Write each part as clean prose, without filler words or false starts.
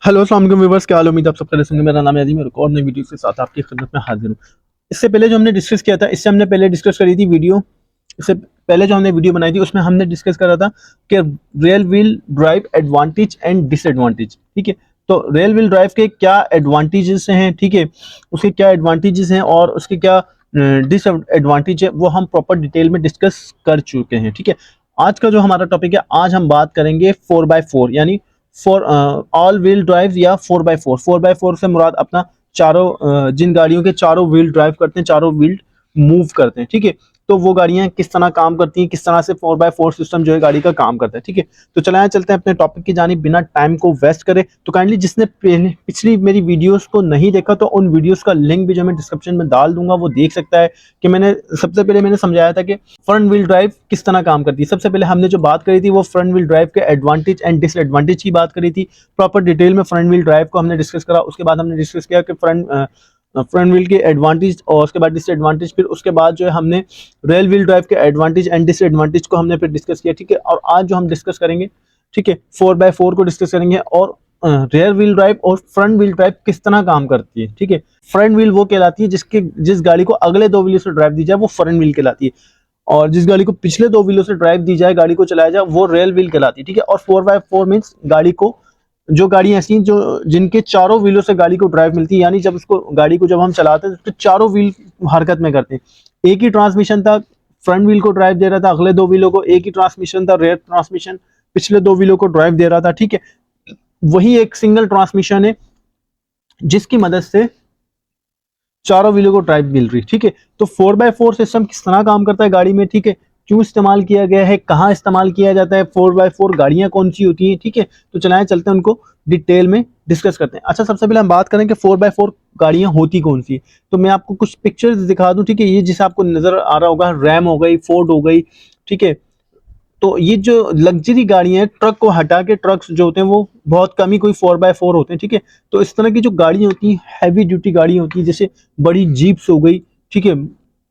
Hello अस्सलाम वालेकुम viewers, क्या हाल, उम्मीद आप सब खैरियत से होंगे। मेरा नाम है अजीम, एक और नई वीडियो के साथ आपकी खिदमत में हाजिर हूँ। इससे पहले जो हमने डिस्कस किया था, इससे हमने पहले डिस्कस करी थी वीडियो। इससे पहले जो हमने वीडियो बनाई थी उसमें हमने डिस्कस करा था कि real wheel drive advantage and disadvantage. ठीक है, तो रियल व्हील ड्राइव के क्या एडवांटेजेस हैं, ठीक है, उसके क्या एडवांटेजेस हैं और उसके क्या डिसएडवांटेज है, वो हम प्रॉपर डिटेल में डिस्कस कर चुके हैं। ठीक है, आज का जो हमारा टॉपिक है, आज हम बात करेंगे 4x4 यानी फोर ऑल व्हील ड्राइव या 4x4। 4x4 से मुराद अपना चारों जिन गाड़ियों के चारों व्हील ड्राइव करते हैं, चारों व्हील मूव करते हैं। ठीक है, तो वो गाड़ियां किस तरह काम करती हैं, किस तरह से 4x4 सिस्टम जो है गाड़ी का काम करता है। ठीक है, तो चलाएं चलते हैं अपने टॉपिक की जानिब बिना टाइम को वेस्ट करे। तो काइंडली जिसने पिछली मेरी वीडियोस को नहीं देखा, तो उन वीडियोस का लिंक भी जो मैं डिस्क्रिप्शन में डाल दूंगा, वो देख सकता है। कि मैंने सबसे पहले मैंने समझाया था कि फ्रंट व्हील ड्राइव किस तरह काम करती है। सबसे पहले हमने जो बात करी थी वो फ्रंट व्हील ड्राइव के एडवांटेज एंड डिसएडवांटेज की बात करी थी। प्रॉपर डिटेल में फ्रंट व्हील ड्राइव को हमने डिस्कस करा। उसके बाद हमने डिस्कस किया कि फ्रंट व्हील के एडवांटेज और उसके बाद डिसएडवांटेज। फिर उसके बाद जो है हमने रियल व्हील ड्राइव के एडवांटेज एंड डिसएडवांटेज को हमने फिर डिस्कस किया। ठीक है, और आज जो हम डिस्कस करेंगे, ठीक है, 4x4 को डिस्कस करेंगे और रियर व्हील ड्राइव और फ्रंट व्हील ड्राइव किस तरह काम करती है। ठीक है, फ्रंट व्हील वो कहलाती है जिस गाड़ी को अगले दो व्हीलों से ड्राइव दी जाए वो फ्रंट व्हील कहलाती है, और जिस गाड़ी को पिछले दो व्हीलों से ड्राइव दी जाए, गाड़ी को चलाया जाए, वो रियर व्हील कहलाती है। ठीक है, और 4x4 मीन्स गाड़ी को, जो गाड़ी ऐसी हैं जो जिनके चारों व्हीलों से गाड़ी को ड्राइव मिलती है, यानी जब उसको गाड़ी को जब हम चलाते हैं तो चारों व्हील हरकत में करते हैं। एक ही ट्रांसमिशन था, फ्रंट व्हील को ड्राइव दे रहा था, अगले दो व्हीलों को एक ही ट्रांसमिशन था, रेयर ट्रांसमिशन पिछले दो व्हीलों को ड्राइव दे रहा था। ठीक है, वही एक सिंगल ट्रांसमिशन है जिसकी मदद से चारों व्हीलों को ड्राइव मिल रही। ठीक है, तो 4x4 सिस्टम किस तरह काम करता है गाड़ी में, ठीक है, क्यों इस्तेमाल किया गया है, कहाँ इस्तेमाल किया जाता है, 4x4 गाड़ियां कौन सी होती हैं। ठीक है, तो चलाएं चलते हैं उनको डिटेल में डिस्कस करते हैं। अच्छा, सबसे पहले हम बात करें कि 4x4 गाड़ियां होती कौन सी है। तो मैं आपको कुछ पिक्चर्स दिखा दूं। ठीक है, ये जिसे आपको नजर आ रहा होगा, रैम हो गई, फोर्ड हो गई। ठीक है, तो ये जो लग्जरी गाड़ियां हैं, ट्रक को हटा के ट्रक्स जो होते हैं वो बहुत कम ही कोई 4x4 होते हैं। ठीक है, तो इस तरह की जो गाड़ियां होती हैं, हैवी ड्यूटी गाड़ियां होती हैं, जैसे बड़ी जीप्स हो गई। ठीक है,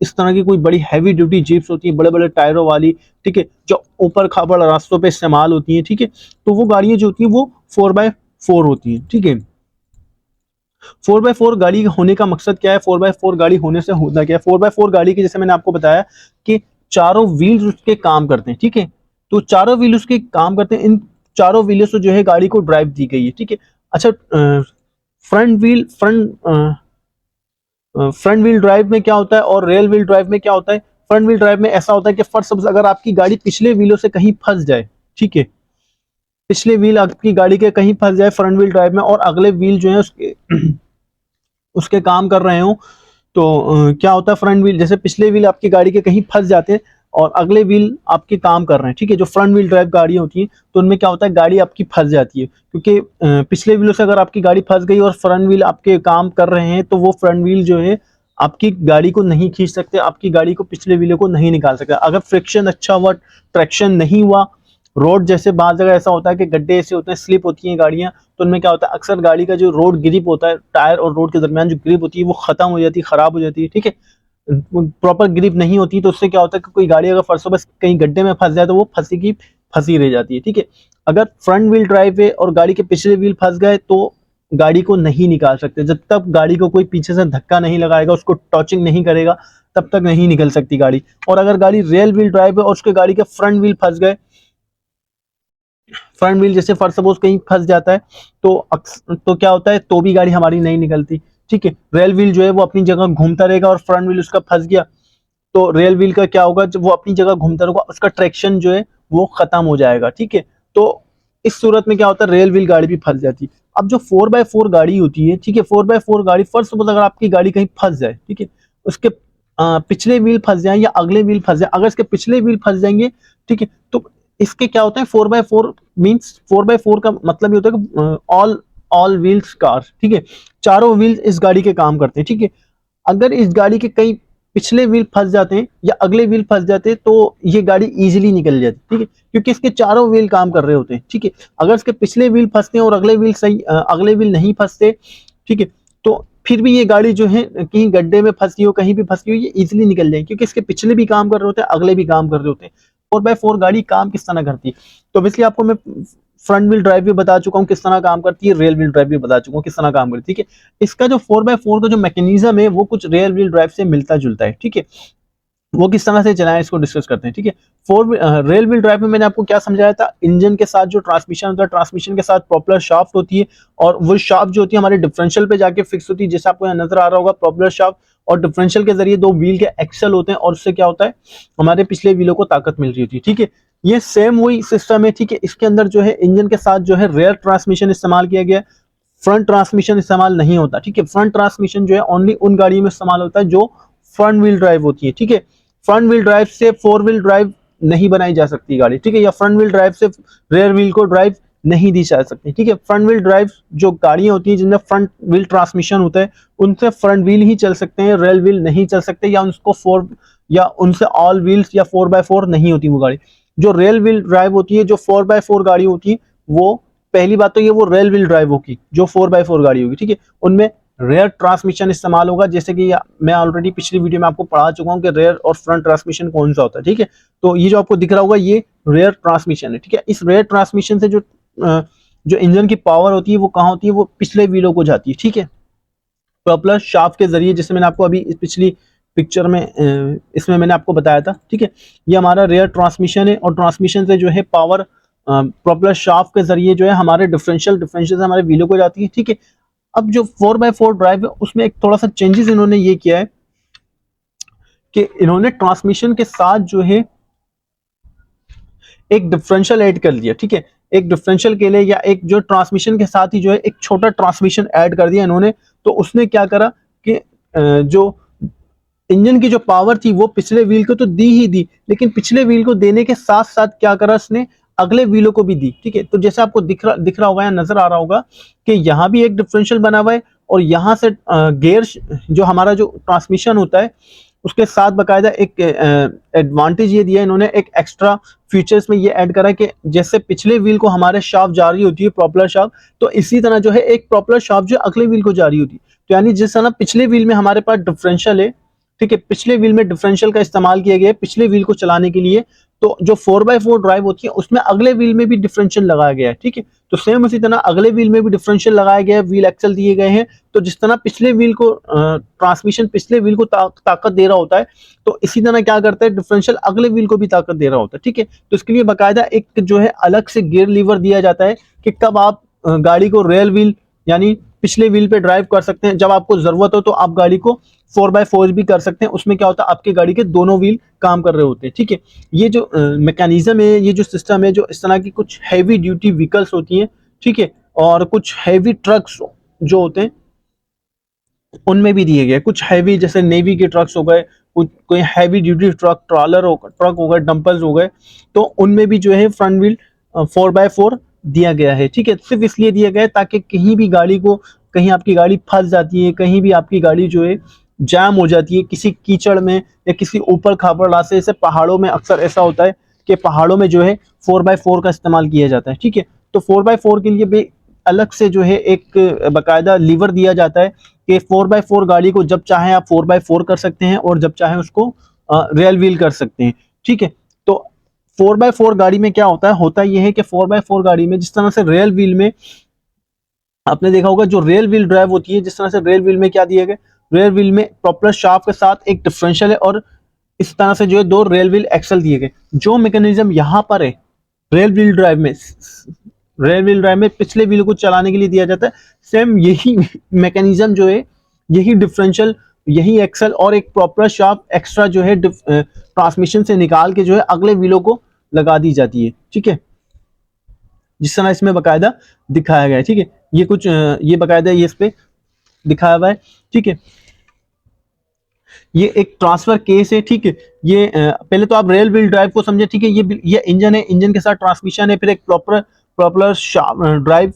इस तरह की कोई बड़ी हैवी ड्यूटी जीप्स होती हैं, बड़े बड़े टायरों वाली। ठीक है, जो ऊपर खाबड़ रास्तों पे इस्तेमाल होती हैं। ठीक है, तो वो गाड़ियां जो होती हैं वो 4x4 होती हैं। ठीक है, 4x4 गाड़ी होने का मकसद क्या है, 4x4 गाड़ी होने से होता क्या है। 4x4 गाड़ी के, जैसे मैंने आपको बताया कि चारों व्हील्स उसके काम करते हैं। ठीक है, तो चारों व्हील उसके काम करते हैं, इन चारों व्हीलों से जो है गाड़ी को ड्राइव दी गई है। ठीक है, अच्छा, फ्रंट व्हील ड्राइव में क्या होता है और रियर व्हील ड्राइव में क्या होता है। फ्रंट व्हील ड्राइव में ऐसा होता है कि फर्स्ट सपोज अगर आपकी गाड़ी पिछले व्हीलों से कहीं फंस जाए, ठीक है, पिछले व्हील आपकी गाड़ी के कहीं फंस जाए फ्रंट व्हील ड्राइव में, और अगले व्हील जो है उसके उसके काम कर रहे हो, तो क्या होता है, फ्रंट व्हील, जैसे पिछले व्हील आपकी गाड़ी के कहीं फंस जाते हैं और अगले व्हील आपके काम कर रहे हैं। ठीक है, जो फ्रंट व्हील ड्राइव गाड़ी होती है, तो उनमें क्या होता है, गाड़ी आपकी फंस जाती है, क्योंकि पिछले व्हीलों से अगर आपकी गाड़ी फंस गई और फ्रंट व्हील आपके काम कर रहे हैं, तो वो फ्रंट व्हील जो है आपकी गाड़ी को नहीं खींच सकते, आपकी गाड़ी को पिछले व्हीलों को नहीं निकाल सकते। अगर फ्रिक्शन अच्छा हुआ, ट्रैक्शन नहीं हुआ, रोड जैसे बात जगह ऐसा होता है कि गड्ढे ऐसे होते हैं, स्लिप होती हैं गाड़ियां, तो उनमें क्या होता है, अक्सर गाड़ी का जो रोड ग्रिप होता है, टायर और रोड के दरमियान जो ग्रिप होती है वो खत्म हो जाती है, खराब हो जाती है। ठीक है, प्रॉपर ग्रिप नहीं होती, तो उससे क्या होता है कि कोई गाड़ी अगर फर्स्ट बस कहीं गड्ढे में फंस जाए तो वो फंसी की फंसी रह जाती है। ठीक है, अगर फ्रंट व्हील ड्राइव है और गाड़ी के पिछले व्हील फंस गए तो गाड़ी को नहीं निकाल सकते, जब तक गाड़ी को कोई पीछे से धक्का नहीं लगाएगा, उसको टचिंग नहीं करेगा, तब तक नहीं निकल सकती गाड़ी। और अगर गाड़ी रियर व्हील ड्राइव है और उसके गाड़ी के फ्रंट व्हील फंस गए, फ्रंट व्हील जैसे फर्स्ट सपोज कहीं फंस जाता है, तो क्या होता है, तो भी गाड़ी हमारी नहीं निकलती। ठीक है, रेल व्हील जो है वो अपनी जगह घूमता रहेगा और फ्रंट व्हील उसका फंस गया, तो रेल व्हील का क्या होगा, जब वो अपनी जगह घूमता रहेगा उसका ट्रैक्शन जो है वो खत्म हो जाएगा। ठीक है, तो इस सूरत में क्या होता है, रेल व्हील गाड़ी भी फंस जाती है। अब जो 4x4 गाड़ी होती है, ठीक है, 4x4 गाड़ी फर्स्ट सपोज अगर आपकी गाड़ी कहीं फंस जाए, ठीक है, उसके पिछले व्हील फंस जाए या अगले व्हील फंस जाए, अगर इसके पिछले व्हील फंस जाएंगे, ठीक है, तो इसके क्या होता है, 4x4 मीन्स 4x4 का मतलब ये होता है कि ऑल ऑल व्हील्स कार। ठीक है, चारों व्हील्स इस गाड़ी के काम करते हैं। ठीक है, अगर इस गाड़ी के कहीं पिछले व्हील फंस जाते हैं या अगले व्हील फंस जाते हैं, तो ये गाड़ी इजीली निकल जाती है। ठीक है, क्योंकि इसके चारों व्हील काम कर रहे होते हैं। ठीक है, अगर इसके पिछले व्हील फंसते हैं और अगले व्हील सही अगले व्हील नहीं फंसते, ठीक है, तो फिर भी ये गाड़ी जो है कहीं गड्ढे में फंसी हो, कहीं भी फंसी हो, ये इजीली निकल जाएगी, क्योंकि इसके पिछले भी काम कर रहे होते हैं, अगले भी काम कर रहे होते हैं। 4x4 गाड़ी काम किस तरह करती है, तो इसलिए आपको मैं फ्रंट व्हील ड्राइव भी बता चुका हूँ किस तरह काम करती है, रियर व्हील ड्राइव भी बता चुका हूँ किस तरह काम करती है। ठीक है, इसका जो 4x4 का जो मैकेनिज्म है वो कुछ रियर व्हील ड्राइव से मिलता जुलता है। ठीक है, वो किस तरह से चलाएं इसको डिस्कस करते हैं। ठीक है, रेल व्हील ड्राइव में मैंने आपको क्या समझाया था, इंजन के साथ जो ट्रांसमिशन होता है, ट्रांसमिशन के साथ प्रोपेलर शाफ्ट होती है, और वो शाफ्ट जो होती है हमारे डिफरेंशियल पे जाके फिक्स होती है, जैसे आपको यहाँ नजर आ रहा होगा प्रोपेलर शाफ्ट, और डिफरेंशियल के जरिए दो व्हील के एक्सल होते हैं, और उससे क्या होता है हमारे पिछले व्हीलों को ताकत मिल रही होती है। ठीक है, ये सेम वही सिस्टम है। ठीक है, इसके अंदर जो है इंजन के साथ जो है रेयर ट्रांसमिशन इस्तेमाल किया गया, फ्रंट ट्रांसमिशन इस्तेमाल नहीं होता। ठीक है, फ्रंट ट्रांसमिशन जो है ओनली उन गाड़ियों में इस्तेमाल होता है जो फ्रंट व्हील ड्राइव होती है। ठीक है, फ्रंट व्हील ड्राइव से फोर व्हील ड्राइव नहीं बनाई जा सकती गाड़ी। ठीक है, या फ्रंट व्हील ड्राइव से रेयर व्हील को ड्राइव नहीं दी जा सकती। ठीक है, फ्रंट व्हील ड्राइव जो गाड़ियां होती हैं जिनमें फ्रंट व्हील ट्रांसमिशन होता है उनसे फ्रंट व्हील ही चल सकते हैं, रेयर व्हील नहीं चल सकते, या उनको उनसे ऑल व्हील्स या 4x4 नहीं होती वो गाड़ी। जो रेल व्हील ड्राइव होती है, जो 4x4 गाड़ी होती है, वो पहली बात तो ये वो रेल व्हील ड्राइव होगी जो 4x4 गाड़ी होगी। ठीक है, उनमें रेयर ट्रांसमिशन इस्तेमाल होगा, जैसे कि मैं ऑलरेडी पिछली वीडियो में आपको पढ़ा चुका हूं कि रेयर और फ्रंट ट्रांसमिशन कौन सा होता है। ठीक है, तो ये जो आपको दिख रहा होगा ये रेयर ट्रांसमिशन है। ठीक है, इस रेयर ट्रांसमिशन से जो इंजन की पावर होती है वो कहाँ होती है, वो पिछले व्हीलों को जाती है। ठीक है, प्रोपेलर शाफ्ट के जरिए, जैसे मैंने आपको अभी पिछली पिक्चर में इसमें मैंने आपको बताया था। ठीक है, ये हमारा रेयर ट्रांसमिशन है, और ट्रांसमिशन से जो है पावर प्रोपेलर शाफ्ट के जरिए जो है हमारे डिफरेंशियल से हमारे व्हीलों को जाती है। ठीक है, अब जो 4x4 ड्राइव है उसमें एक थोड़ा सा चेंजेस इन्होंने ये किया है कि इन्होंने ट्रांसमिशन के साथ जो है एक डिफरेंशियल ऐड कर दिया। ठीक है, एक डिफरेंशियल के लिए या एक जो ट्रांसमिशन के साथ ही जो है एक छोटा ट्रांसमिशन ऐड कर दिया इन्होंने। तो उसने क्या करा कि जो इंजन की जो पावर थी वो पिछले व्हील को तो दी ही दी, लेकिन पिछले व्हील को देने के साथ साथ क्या करा उसने, अगले व्हीलों को भी दी। ठीक है, तो जैसे आपको दिख रहा होगा या नजर आ रहा होगा कि यहाँ भी एक डिफरेंशियल बना हुआ है, और यहाँ से गेयर जो हमारा जो ट्रांसमिशन होता है उसके साथ बकायदा एक एडवांटेज ये दिया इन्होंने, एक एक्स्ट्रा फीचर्स में ये ऐड करा कि जैसे पिछले व्हील को हमारे शाफ्ट जा रही होती है प्रोपेलर शाफ्ट, तो इसी तरह जो है एक प्रोपेलर शाफ्ट जो अगले व्हील को जा रही होती है। तो यानी जिस तरह पिछले व्हील में हमारे पास डिफरेंशियल है, ठीक है, पिछले व्हील में डिफरेंशियल का इस्तेमाल किया गया है पिछले व्हील को चलाने के लिए, तो जो 4x4 ड्राइव होती है उसमें अगले व्हील में भी डिफरेंशियल लगाया गया है। ठीक है, तो सेम उसी तरह अगले व्हील में भी डिफरेंशियल लगाया गया है, व्हील एक्सल दिए गए हैं। तो जिस तरह पिछले व्हील को ट्रांसमिशन पिछले व्हील को ताकत दे रहा होता है, तो इसी तरह क्या करता है डिफरेंशियल अगले व्हील को भी ताकत दे रहा होता है। ठीक है, तो इसके लिए बाकायदा एक जो है अलग से गियर लीवर दिया जाता है कि कब आप गाड़ी को रेल व्हील यानी पिछले व्हील पे ड्राइव कर सकते हैं, जब आपको जरूरत हो तो आप गाड़ी को 4x4 भी कर सकते हैं। उसमें क्या होता है आपके गाड़ी के दोनों व्हील काम कर रहे होते हैं। ठीक है, ये जो मैकेनिज्म है, ये जो सिस्टम है, जो इस तरह की कुछ हैवी ड्यूटी व्हीकल्स होती हैं, ठीक है, और कुछ हैवी ट्रक्स जो होते हैं उनमें भी दिए गए। कुछ हैवी जैसे नेवी के ट्रक्स हो गए, कोई हैवी ड्यूटी ट्रक ट्रक हो गए, डंपर्स हो गए, तो उनमें भी जो है फ्रंट व्हील 4x4 दिया गया है। ठीक है, सिर्फ इसलिए दिया गया है ताकि कहीं भी गाड़ी को, कहीं आपकी गाड़ी फंस जाती है, कहीं भी आपकी गाड़ी जो है जाम हो जाती है किसी कीचड़ में या किसी ऊपर खापड़ रास्ते, जैसे पहाड़ों में अक्सर ऐसा होता है कि पहाड़ों में जो है 4x4 का इस्तेमाल किया जाता है। ठीक है, तो 4x4 के लिए भी अलग से जो है एक बाकायदा लीवर दिया जाता है कि 4x4 गाड़ी को जब चाहे आप 4x4 कर सकते हैं और जब चाहे उसको रेल व्हील कर सकते हैं। ठीक है, तो 4x4 गाड़ी में क्या होता है यह है कि 4x4 गाड़ी में जिस तरह से रेल व्हील में आपने देखा होगा, जो रेल व्हील ड्राइव होती है, जिस तरह से रेल व्हील में क्या दिया गया, रेल व्हील में प्रोपेलर शाफ्ट के साथ एक डिफरेंशियल है, और इस तरह से जो है दो रेल व्हील एक्सल दिए गए। जो मैकेनिज्म यहाँ पर है रेल व्हील ड्राइव में पिछले व्हील को चलाने के लिए दिया जाता है, सेम यही मैकेनिज्म जो है, यही डिफरेंशियल, यही एक्सल और एक प्रोपेलर शाफ्ट एक्स्ट्रा जो है ट्रांसमिशन से निकाल के जो है अगले व्हीलों को लगा दी जाती है। ठीक है, जिस तरह इसमें बाकायदा दिखाया गया है। ठीक है, ये कुछ ये बाकायदा ये इस पे दिखाया हुआ है। ठीक है, ये एक ट्रांसफर केस है। ठीक है, ये पहले तो आप रेल व्हील ड्राइव को समझे। ठीक है, ये इंजन है, इंजन के साथ ट्रांसमिशन है, फिर एक propeller drive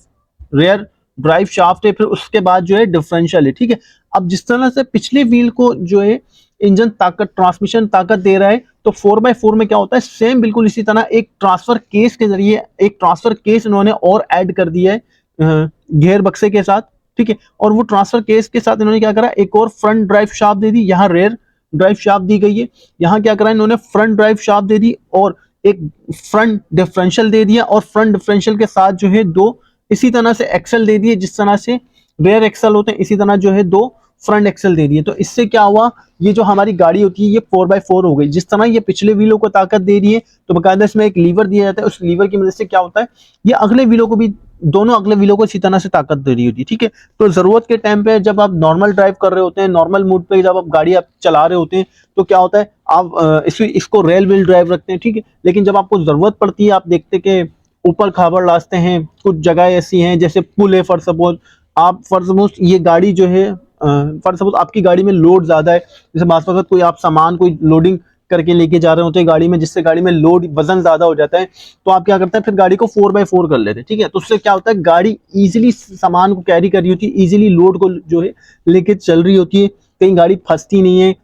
rear drive shaft है, फिर उसके बाद जो है डिफरेंशियल है। ठीक है, अब जिस तरह से पिछले व्हील को जो है इंजन ट्रांसमिशन ताकत दे रहा है, तो 4x4 में क्या होता है, सेम बिल्कुल इसी तरह एक ट्रांसफर केस के जरिए एक ट्रांसफर केस इन्होंने और ऐड कर दिया है गियर बक्से के साथ। ठीक है, और वो ट्रांसफर केस के साथ इन्होंने क्या करा, एक और फ्रंट ड्राइव शाफ्ट दे दी, यहाँ रेयर ड्राइव शाफ्ट दी गई है, यहाँ क्या करा इन्होंने फ्रंट ड्राइव शाफ्ट दे दी, और एक फ्रंट डिफरेंशियल दे दिया और फ्रंट डिफरेंशियल के साथ जो है दो इसी तरह से एक्सल दे दिए, जिस तरह से रेयर एक्सल होते हैं इसी तरह जो है दो फ्रंट एक्सल दे दिए। तो इससे क्या हुआ, ये जो हमारी गाड़ी होती है ये 4x4 हो गई। जिस तरह ये पिछले व्हीलों को ताकत दे रही है तो बाकायदा इसमें एक लीवर दिया जाता है, उस लीवर की मदद से क्या होता है ये अगले व्हीलों को भी, दोनों अगले व्हीलों को इसी तरह से ताकत दे रही होती है। ठीक है, तो जरूरत के टाइम पे जब आप नॉर्मल ड्राइव कर रहे होते हैं, नॉर्मल मूड पे जब आप गाड़ी आप चला रहे होते हैं तो क्या होता है आप इसको रेल व्हील ड्राइव रखते हैं। ठीक है, लेकिन जब आपको जरूरत पड़ती है, आप देखते कि ऊपर खाबड़ रास्ते हैं, कुछ जगह ऐसी हैं जैसे पुल है, फॉर सपोज ये गाड़ी जो है फॉर सपोज आपकी गाड़ी में लोड ज्यादा है, जैसे बास वक्त कोई आप सामान कोई लोडिंग करके लेके जा रहे होते हैं गाड़ी में, जिससे गाड़ी में लोड वजन ज्यादा हो जाता है, तो आप क्या करते हैं फिर गाड़ी को 4x4 कर लेते हैं। ठीक है, तो उससे क्या होता है गाड़ी इजीली सामान को कैरी कर रही होती है, इजीली लोड को जो है लेके चल रही होती है, कहीं गाड़ी फंसती नहीं है,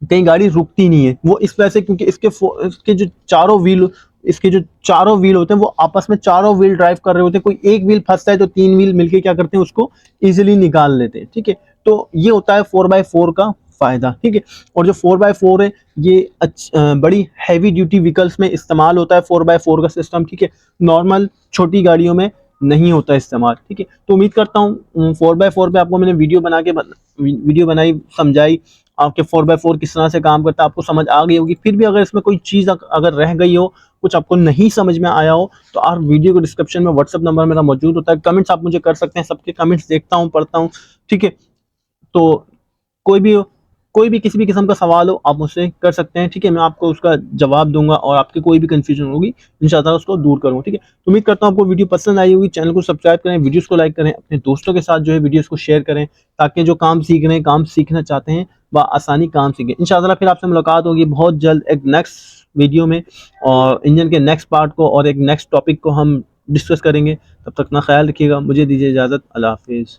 कहीं गाड़ी रुकती नहीं है। वो इस वजह से क्योंकि इसके जो चारों व्हील होते हैं वो आपस में चारों व्हील ड्राइव कर रहे होते हैं, कोई एक व्हील फंसता है तो तीन व्हील मिलके क्या करते हैं उसको इजीली निकाल लेते हैं। ठीक है, तो ये होता है 4x4 का फायदा। ठीक है, और जो 4x4 है ये बड़ी हैवी ड्यूटी व्हीकल्स में इस्तेमाल होता है 4x4 का सिस्टम। ठीक है, नॉर्मल छोटी गाड़ियों में नहीं होता इस्तेमाल। ठीक है, तो उम्मीद करता हूँ 4x4 पे आपको मैंने वीडियो बनाई, समझाई आपके 4x4 किस तरह से काम करता है, आपको समझ आ गई होगी। फिर भी अगर इसमें कोई चीज़ अगर रह गई हो, कुछ आपको नहीं समझ में आया हो, तो आप वीडियो को डिस्क्रिप्शन में व्हाट्सअप नंबर मेरा मौजूद होता है, कमेंट्स आप मुझे कर सकते हैं, सबके कमेंट्स देखता हूँ, पढ़ता हूँ। ठीक है, तो कोई भी कोई भी किसी भी किस्म का सवाल हो आप मुझसे कर सकते हैं। ठीक है, मैं आपको उसका जवाब दूंगा और आपकी कोई भी कंफ्यूजन होगी इंशाल्लाह उसको दूर करूंगा। ठीक है, तो उम्मीद करता हूँ आपको वीडियो पसंद आई होगी। चैनल को सब्सक्राइब करें, वीडियोस को लाइक करें, अपने दोस्तों के साथ जो है वीडियोस को शेयर करें, ताकि जो काम सीख रहे हैं, काम सीखना चाहते हैं वह आसानी काम सीखें। इंशाल्लाह फिर आपसे मुलाकात होगी बहुत जल्द एक नेक्स्ट वीडियो में, और इंजन के नेक्स्ट पार्ट को और एक नेक्स्ट टॉपिक को हम डिस्कस करेंगे। तब तक ना ख्याल रखिएगा, मुझे दीजिए इजाज़त, अल्लाह हाफिज़।